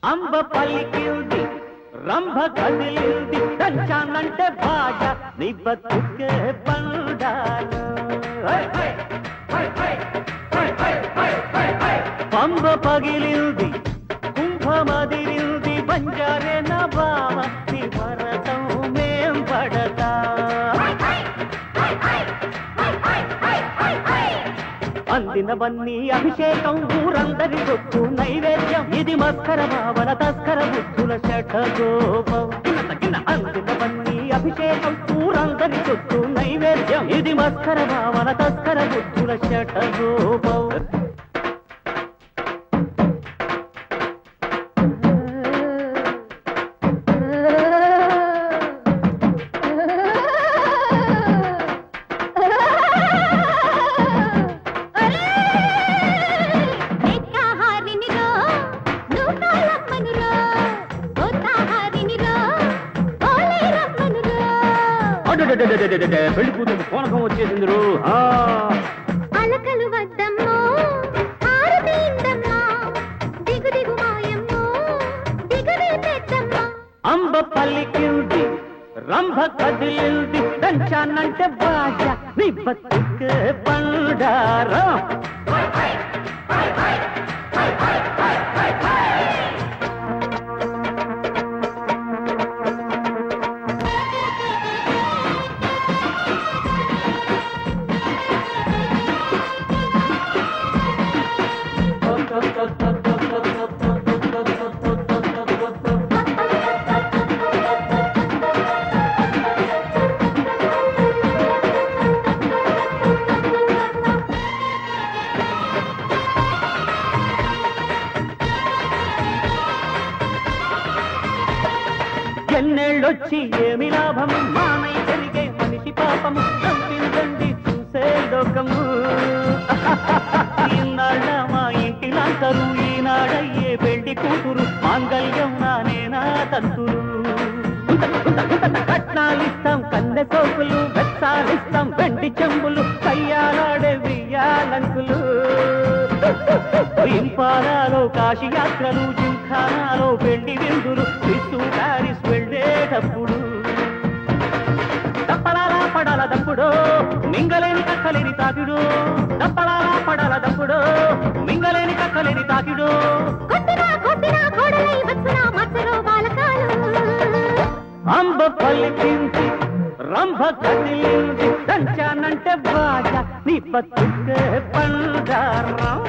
అంబ పలికింది రంభ కదిలింది దంచానంటే భాష నీ బతుకే బండాలు పంబ పగిలింది కుంభమదిరింది బంజారే నా బావ నీ భరతం మేం పడతా అందినవన్నీ అభిషేకం ఊరందరి గొత్తు నైవేద్యం ఇది మస్కర భావన తస్కర బుద్ధుల శఠగోపం అందినవన్నీ అభిషేకం ఊరందరి గొత్తు నైవేద్యం ఇది మస్కర భావన తస్కర బుద్ధుల శఠగోపం పెళ్లి కూతురు పూనకం వచ్చేసింది అలకలు వద్దమ్మో దిగు దిగు మాయమ్మో దిగువే పెద్దమ్మ అంబ పల్లికింది రంభ కదిలింది దంచానంటే భాష నీ బతుకే బండారా ఎన్నేళ్ళొచ్చి ఏమి లాభము మానై జరిగే మనిషి పాపము చంపిందండి చూసే లోకము ఈనాళ్ళ మా ఇంటి నాకరు ఈనాడయ్యే పెళ్లి కూతురు మాంగళ్యం నానేనా తంతురు కట్నాలిస్తాం కన్నె సోకులు వెచ్చాలిస్తాం వెండి చెంబులు కయ్యాలాడే వియ్యాలంకులు ఇంపారాలో కాశీ యాత్రలు జింఖానాలో పెళ్లి విందులు క్రిస్తు ప్యారిస్ వెళ్ళేటప్పుడు దప్పలాలా పడాల దప్పుడు మింగలేని కక్కలేని తాకిడు దప్పలాలా పడాల దప్పుడు మింగలేని కక్కలేని తాకిడు అంబ పలికింది రంభ కదిలింది దంచానంటే భాష నీ బతుకే బండారం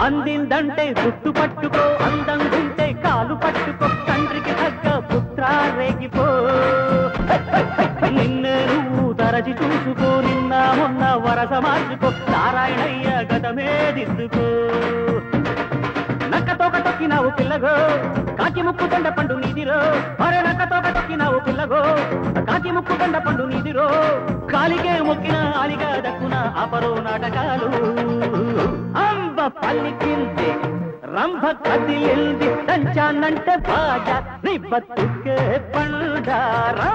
అందిందంటే గుట్టు పట్టుకో అందంగుంటే కాలు పట్టుకో తండ్రికి తగ్గ పుత్ర రేగిపో నిన్నే నువ్వు తరచి చూసుకో నిన్న మొన్న వరస మార్చుకో నారాయణయ్య గతమే దిద్దుకో నక్కతోక తొక్కినావు పిల్లగో కాకి ముక్కు దండ పండు నీదిరో అరే నక్కతోక తొక్కినావు పిల్లగో కాకి ముక్కు దండ పండు నీదిరో కాలికే మొక్కిన ఆలిగా దక్కున అపరో నాటకాలు అంబ పల్లికింది రంభ కదిలింది దంచానంటే భాష నీ బతుకే బండారా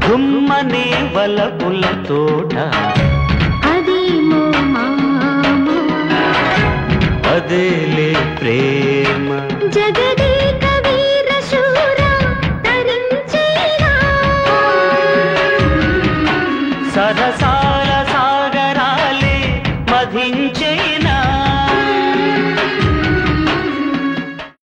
గుమ్మనే వలపుల తోట అదేమో మామ అదేలే ప్రేమ జగదే